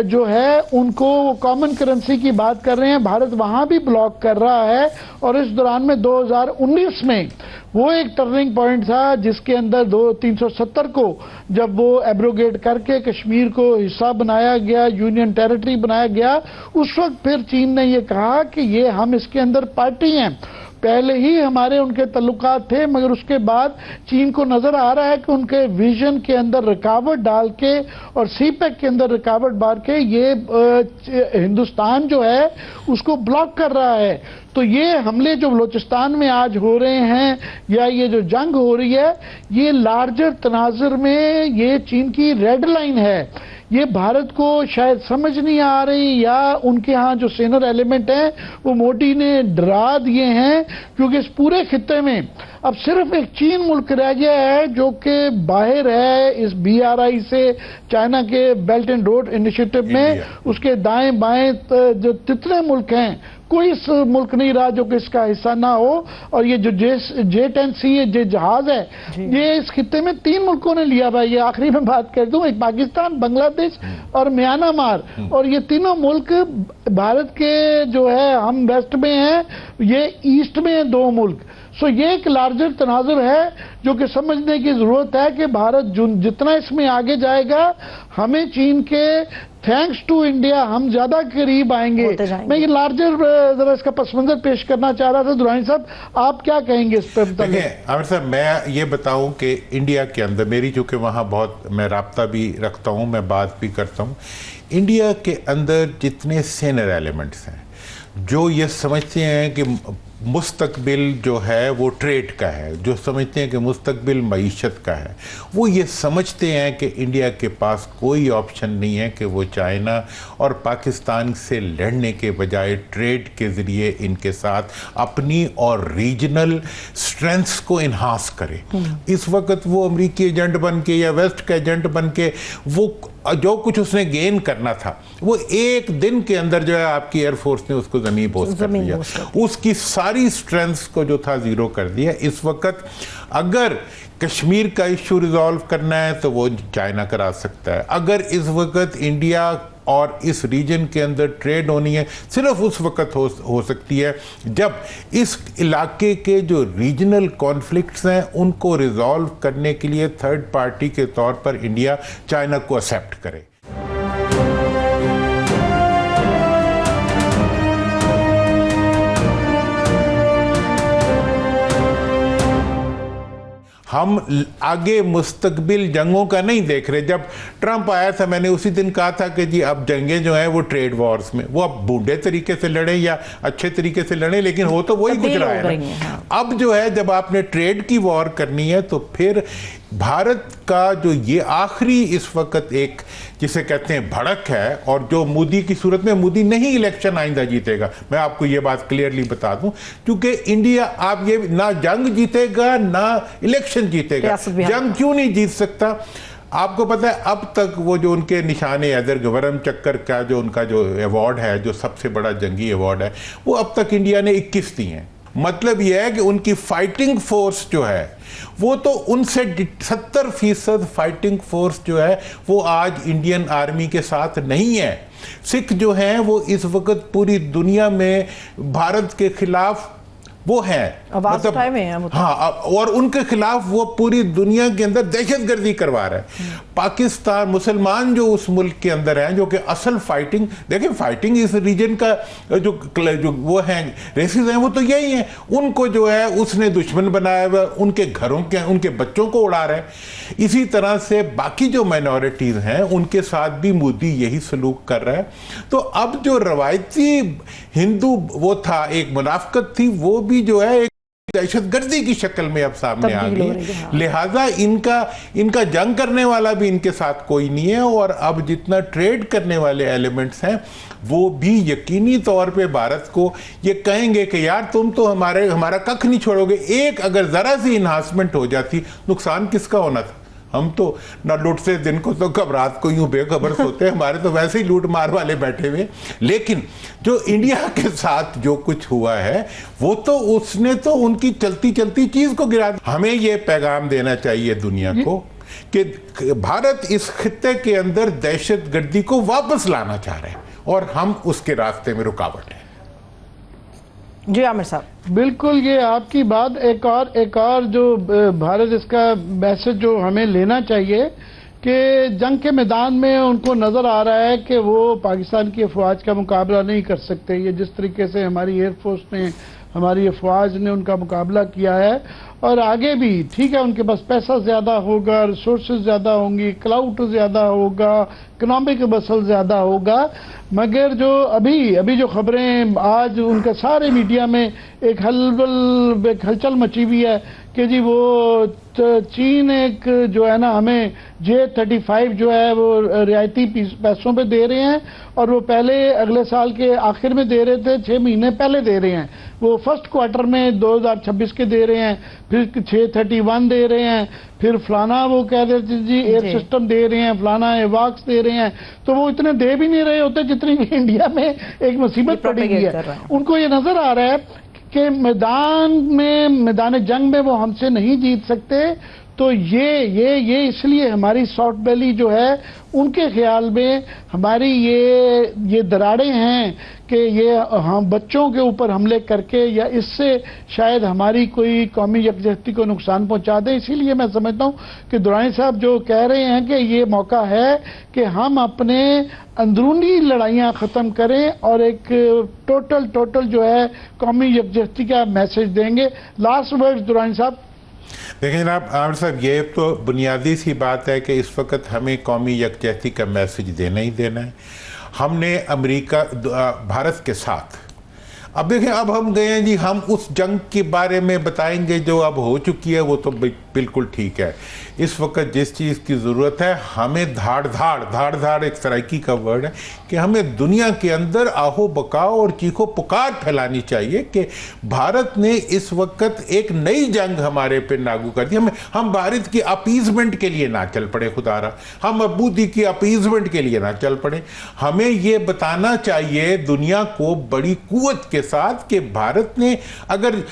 जो है उनको कॉमन करेंसी की बात कर रहे हैं, भारत वहाँ भी ब्लॉक कर रहा है। और इस दौरान में 2019 में वो एक टर्निंग पॉइंट था जिसके अंदर 370 को जब वो एब्रोगेट करके कश्मीर को हिस्सा बनाया गया, यूनियन टेरिटरी बनाया गया, उस वक्त फिर चीन ने ये कहा कि ये हम इसके अंदर पार्टी हैं। पहले ही हमारे उनके तल्लुकात थे, मगर उसके बाद चीन को नजर आ रहा है कि उनके विजन के अंदर रुकावट डाल के और CPEC के अंदर रुकावट डाल के ये हिंदुस्तान जो है उसको ब्लॉक कर रहा है। तो ये हमले जो बलूचिस्तान में आज हो रहे हैं या ये जो जंग हो रही है, ये लार्जर तनाजुर में ये चीन की रेड लाइन है। ये भारत को शायद समझ नहीं आ रही या उनके यहाँ जो सीनियर एलिमेंट हैं वो मोदी ने डरा दिए हैं, क्योंकि इस पूरे खित्ते में अब सिर्फ एक चीन मुल्क रह गया है जो कि बाहर है इस BRI से, चाइना के बेल्ट एंड रोड इनिशिएटिव में। उसके दाएं बाएं जो जितने मुल्क हैं, कोई मुल्क नहीं रहा जो कि इसका हिस्सा ना हो। और ये जो J-10C ये जहाज है, ये इस खित्ते में 3 मुल्कों ने लिया भाई। ये आखिरी में बात कर दूं, एक पाकिस्तान, बांग्लादेश और म्यांमार। और ये तीनों मुल्क भारत के जो है हम वेस्ट में हैं, ये ईस्ट में है 2 मुल्क। सो ये एक लार्जर तनाजुर है जो कि समझने की जरूरत है कि भारत जितना इसमें आगे जाएगा, हमें चीन के थैंक्स टू इंडिया हम ज्यादा करीब आएंगे। मैं ये लार्जर जरा इसका पस मंजर पेश करना चाह रहा था। दुरानी साहब आप क्या कहेंगे इस पर? देखिए आमिर साहब, मैं ये बताऊं कि इंडिया के अंदर मेरी चूंकि वहाँ बहुत मैं राब्ता भी रखता हूँ, मैं बात भी करता हूँ, इंडिया के अंदर जितने सीनियर एलिमेंट्स हैं जो ये समझते हैं कि मुस्तकबिल जो है वो ट्रेड का है, जो समझते हैं कि मुस्तकबिल मईशत का है, वो ये समझते हैं कि इंडिया के पास कोई ऑप्शन नहीं है कि वो चाइना और पाकिस्तान से लड़ने के बजाय ट्रेड के ज़रिए इनके साथ अपनी और रीजनल स्ट्रेंथ्स को इन्हांस करे। इस वक्त वो अमेरिकी एजेंट बन के या वेस्ट का एजेंट बन के वो जो कुछ उसने गेन करना था वो एक दिन के अंदर जो है आपकी एयरफोर्स ने उसको ज़मीन बोझ कर दिया, उसकी सारी स्ट्रेंथ्स को जो था ज़ीरो कर दिया। इस वक्त अगर कश्मीर का इशू रिजॉल्व करना है तो वो चाइना करा सकता है। अगर इस वक्त इंडिया और इस रीजन के अंदर ट्रेड होनी है सिर्फ उस वक्त हो सकती है जब इस इलाके के जो रीजनल कॉन्फ्लिक्ट्स हैं उनको रिजॉल्व करने के लिए थर्ड पार्टी के तौर पर इंडिया चाइना को एक्सेप्ट करे। हम आगे मुस्तकबिल जंगों का नहीं देख रहे। जब ट्रंप आया था मैंने उसी दिन कहा था कि जी अब जंगें जो हैं वो ट्रेड वॉर्स में, वो अब बूढ़े तरीके से लड़े या अच्छे तरीके से लड़े, लेकिन हो तो वही कुछ रहा है। हाँ। अब जो है जब आपने ट्रेड की वॉर करनी है तो फिर भारत का जो ये आखिरी इस वक्त एक जिसे कहते हैं भड़क है, और जो मोदी की सूरत में मोदी नहीं इलेक्शन आइंदा जीतेगा, मैं आपको ये बात क्लियरली बता दूं, क्योंकि इंडिया आप ये ना जंग जीतेगा ना इलेक्शन जीतेगा। जंग क्यों नहीं जीत सकता? आपको पता है अब तक वो जो उनके निशाने अदर गवर्नम चक्कर का जो उनका जो अवार्ड है, जो सबसे बड़ा जंगी अवार्ड है, वो अब तक इंडिया ने 21 दिए हैं। मतलब यह है कि उनकी फाइटिंग फोर्स जो है वो तो उनसे 70% फाइटिंग फोर्स जो है वो आज इंडियन आर्मी के साथ नहीं है। सिख जो हैं वो इस वक्त पूरी दुनिया में भारत के खिलाफ वो हैं, मतलब हाँ, और उनके खिलाफ वो पूरी दुनिया के अंदर दहशतगर्दी करवा रहा है। पाकिस्तान मुसलमान जो उस मुल्क के अंदर हैं, जो कि असल फाइटिंग, देखिए फाइटिंग इस रीजन का जो वो हैं रेसिस हैं वो तो यही हैं, उनको जो है उसने दुश्मन बनाया हुआ, उनके घरों के उनके बच्चों को उड़ा रहा है। इसी तरह से बाकी जो माइनॉरिटीज हैं उनके साथ भी मोदी यही सलूक कर रहा है। तो अब जो रवायती हिंदू वो था, एक मुनाफकत थी, वो भी जो है एक दहशतगर्दी की शक्ल में अब सामने आ गई है। लिहाजा इनका जंग करने वाला भी इनके साथ कोई नहीं है, और अब जितना ट्रेड करने वाले एलिमेंट्स हैं वो भी यकीनी तौर पे भारत को ये कहेंगे कि यार तुम तो हमारा कख नहीं छोड़ोगे। एक अगर जरा सी इन्हांसमेंट हो जाती, नुकसान किसका होना था? हम तो ना लूटते दिन को तो कब रात को यूं बेखबर सोते, हमारे तो वैसे ही लूट मार वाले बैठे हुए। लेकिन जो इंडिया के साथ जो कुछ हुआ है वो तो उसने तो उनकी चलती चलती चीज को गिरा। हमें ये पैगाम देना चाहिए दुनिया को कि भारत इस खित्ते के अंदर दहशतगर्दी को वापस लाना चाह रहे हैं और हम उसके रास्ते में रुकावट है। जी आमिर साहब, बिल्कुल ये आपकी बात। एक और जो भारत इसका मैसेज जो हमें लेना चाहिए कि जंग के मैदान में उनको नजर आ रहा है कि वो पाकिस्तान की अफवाज का मुकाबला नहीं कर सकते। ये जिस तरीके से हमारी एयरफोर्स ने, हमारी अफवाज ने उनका मुकाबला किया है, और आगे भी ठीक है उनके पास पैसा ज्यादा होगा, रिसोर्सेज ज्यादा होंगी, क्लाउड ज्यादा होगा, इकोनॉमिक मसल ज्यादा होगा, मगर जो अभी जो खबरें आज उनके सारे मीडिया में एक हलचल मची हुई है कि जी वो चीन एक जो है ना हमें J-35 जो है वो रियायती पैसों पे दे रहे हैं, और वो पहले अगले साल के आखिर में दे रहे थे, 6 महीने पहले दे रहे हैं, वो फर्स्ट क्वार्टर में 2026 के दे रहे हैं, फिर J-31 दे रहे हैं, फिर फलाना वो कह रहे थे जी एयर सिस्टम दे रहे हैं, फलाना एवाक्स दे रहे हैं। तो वो इतने दे भी नहीं रहे होते जितनी इंडिया में एक मुसीबत पड़ी हुई है। उनको ये नजर आ रहा है कि मैदान जंग में वो हमसे नहीं जीत सकते। तो ये इसलिए हमारी सॉफ्ट बैली जो है उनके ख्याल में हमारी ये दरारें हैं कि ये हम बच्चों के ऊपर हमले करके या इससे शायद हमारी कोई कौमी यकजहती को नुकसान पहुंचा दें। इसीलिए मैं समझता हूं कि दुरानी साहब जो कह रहे हैं कि ये मौका है कि हम अपने अंदरूनी लड़ाइयां ख़त्म करें और एक टोटल जो है कौमी यकजहती का मैसेज देंगे। लास्ट वर्ड दुरानी साहब। देखिए जनाब आमिर साहब, ये तो बुनियादी सी बात है कि इस वक्त हमें कौमी यकजहती का मैसेज देना ही देना है। हमने अमेरिका भारत के साथ, अब देखें, अब हम गए हैं जी, हम उस जंग के बारे में बताएंगे जो अब हो चुकी है, वो तो बिल्कुल ठीक है। इस वक्त जिस चीज़ की ज़रूरत है, हमें धाड़ धाड़ एक सराइकी का वर्ड है कि हमें दुनिया के अंदर आहो बकाओ और चीखो पुकार फैलानी चाहिए कि भारत ने इस वक्त एक नई जंग हमारे पे लागू कर दी। हम भारत की अपीजमेंट के लिए ना चल पड़े खुदारा, हम अबूदी की अपीजमेंट के लिए ना चल पड़े। हमें ये बताना चाहिए दुनिया को बड़ी कुव्वत के साथ कि भारत ने अगर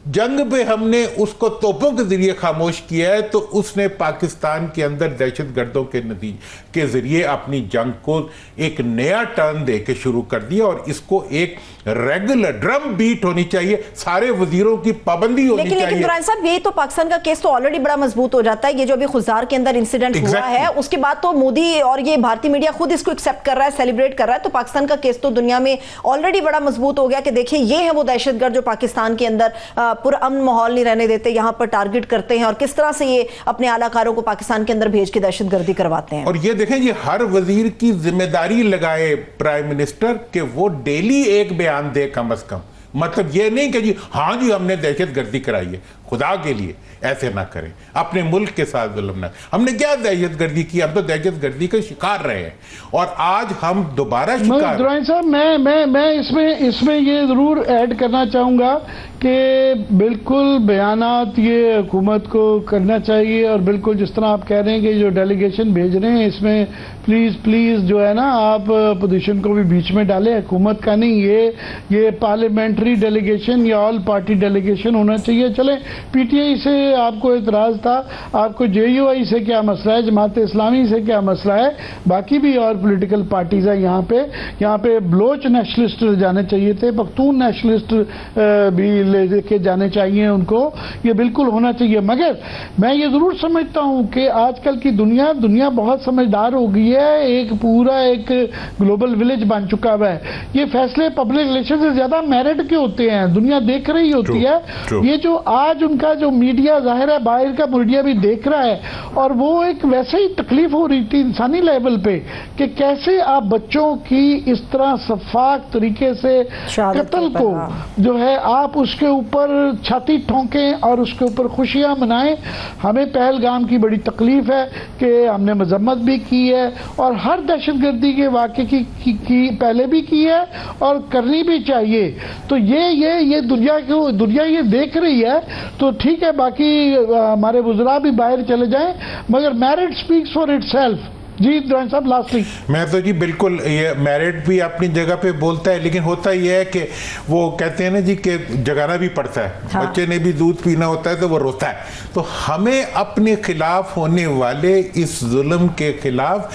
जंग पे हमने उसको तोपों के जरिए खामोश किया है, तो उसने पाकिस्तान के अंदर दहशतगर्दों के नतीजे के जरिए अपनी जंग को एक नया टर्न दे के शुरू कर दिया। और इसको एक रेगुलर ड्रम बीट होनी चाहिए, सारे वजीरों की पाबंदी होनी चाहिए। लेकिन इमरान साहब, यही तो पाकिस्तान का केस तो ऑलरेडी बड़ा मजबूत हो जाता है। ये जो अभी खुजार के अंदर इंसिडेंट हुआ है, उसके बाद तो मोदी और ये भारतीय मीडिया खुद इसको एक्सेप्ट कर रहा है, सेलिब्रेट कर रहा है। तो पाकिस्तान का केस तो दुनिया में ऑलरेडी बड़ा मजबूत हो गया कि देखिए ये है वो दहशतगर्द जो पाकिस्तान के अंदर पूरा अमन माहौल नहीं रहने देते, यहां पर टारगेट करते हैं और किस तरह से ये अपने आलाकारों को पाकिस्तान के अंदर भेज के दहशतगर्दी करवाते हैं। और ये देखें, ये हर वजीर की जिम्मेदारी लगाए प्राइम मिनिस्टर कि वो डेली एक बयान दे कम से कम। मतलब ये नहीं कि जी हाँ जी हमने दहशतगर्दी कराई है, खुदा के लिए ऐसे ना करें, अपने मुल्क के साथ जुल्म ना। हमने क्या दहशतगर्दी की? हम तो दहशतगर्दी के शिकार रहे हैं और आज हम दोबारा शिकार। दुरानी साहब, मैं इसमें ये जरूर ऐड करना चाहूंगा कि बिल्कुल बयानात ये हुकूमत को करना चाहिए और बिल्कुल जिस तरह आप कह रहे हैं कि जो डेलीगेशन भेज रहे हैं इसमें प्लीज जो है ना आप अपोजिशन को भी बीच में डालें, हुकूमत का नहीं, ये पार्लियामेंट्री डेलीगेशन या ऑल पार्टी डेलीगेशन होना चाहिए। चले पीटीआई से आपको एतराज था, आपको जेयूआई से क्या मसला है, जमात इस्लामी से क्या मसला है, बाकी भी और पॉलिटिकल पार्टीज है यहाँ पे बलोच नेशनलिस्ट जाने चाहिए थे, पख्तून नेशनलिस्ट भी लेके जाने चाहिए उनको, ये बिल्कुल होना चाहिए। मगर मैं ये जरूर समझता हूँ कि आजकल की दुनिया बहुत समझदार हो गई है, एक पूरा एक ग्लोबल विलेज बन चुका हुआ है। ये फैसले पब्लिक रिलेशन से ज्यादा मेरिट के होते हैं, दुनिया देख रही होती है। ये जो आज उनका जो मीडिया, जाहिर है बाहर का मीडिया भी देख रहा है, और वो एक वैसे ही तकलीफ हो रही थी इंसानी लेवल पे कि कैसे आप बच्चों की इस तरह शफाक तरीके से कत्ल को जो है आप उसके ऊपर छाती ठोंकें और उसके ऊपर खुशियां मनाएं। हमें पहलगाम की बड़ी तकलीफ है कि हमने मजम्मत भी की है और हर दहशतगर्दी के वाक़े की पहले भी की है और करनी भी चाहिए। तो ये दुनिया ये देख रही है, तो ठीक है, बाकी हमारे वज़रा भी बाहर चले जाएं, मगर मेरिट स्पीक्स फॉर इटसेल्फ। जी दुरानी साहब, लास्टली मैं तो जी बिल्कुल, ये मेरिट भी अपनी जगह पे बोलता है, लेकिन होता यह है कि वो कहते हैं ना जी कि जगाना भी पड़ता है। हाँ। बच्चे ने भी दूध पीना होता है तो वो रोता है। तो हमें अपने खिलाफ होने वाले इस जुल्म के खिलाफ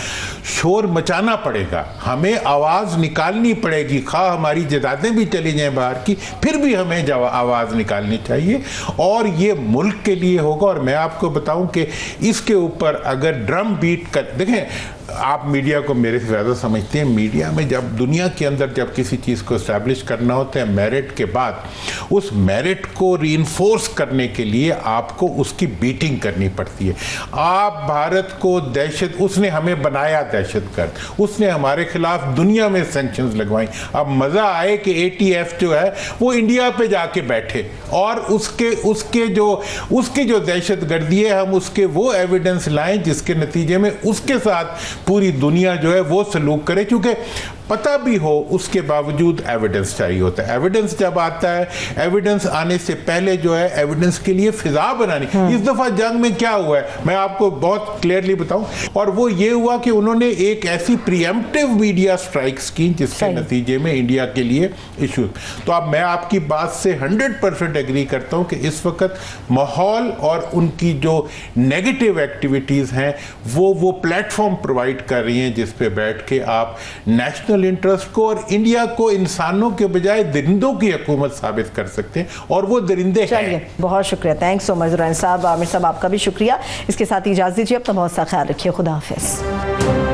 शोर मचाना पड़ेगा, हमें आवाज निकालनी पड़ेगी, खा हमारी जदादें भी चली जाएं बाहर की, फिर भी हमें आवाज निकालनी चाहिए और ये मुल्क के लिए होगा। और मैं आपको बताऊं कि इसके ऊपर अगर ड्रम बीट कर देखें, आप मीडिया को मेरे से ज़्यादा समझते हैं। मीडिया में जब दुनिया के अंदर जब किसी चीज़ को एस्टैब्लिश करना होता है मेरिट के बाद, उस मेरिट को रीइंफोर्स करने के लिए आपको उसकी बीटिंग करनी पड़ती है। आप भारत को उसने हमें बनाया दहशतगर्द, उसने हमारे खिलाफ दुनिया में सैंक्शंस लगवाई। अब मज़ा आए कि ATF जो है वो इंडिया पे जाके बैठे और उसके जो दहशतगर्दी है हम उसके वो एविडेंस लाएं जिसके नतीजे में उसके साथ पूरी दुनिया जो है वो सलूक करे। क्योंकि पता भी हो उसके बावजूद एविडेंस चाहिए होता है। एविडेंस जब आता है, एविडेंस आने से पहले जो है एविडेंस के लिए फिजा बनानी। इस दफा जंग में क्या हुआ है मैं आपको बहुत क्लियरली बताऊं, और वो ये हुआ कि उन्होंने एक ऐसी प्रीएम्प्टिव मीडिया स्ट्राइक्स की जिसके नतीजे में इंडिया के लिए इशू। तो अब मैं आपकी बात से 100% एग्री करता हूं कि इस वक्त माहौल और उनकी जो नेगेटिव एक्टिविटीज हैं वो प्लेटफॉर्म प्रोवाइड कर रही हैं जिस पे बैठ के आप नेशनल इंटरेस्ट को और इंडिया को इंसानों के बजाय दरिंदों की हुकूमत साबित कर सकते हैं, और वो दरिंदे हैं। बहुत शुक्रिया, थैंक्स सो मच दुरानी साहब। आमिर साहब आपका भी शुक्रिया। इसके साथ ही इजाजत दीजिए, अपना बहुत सा ख्याल रखिए, खुदा हाफिज।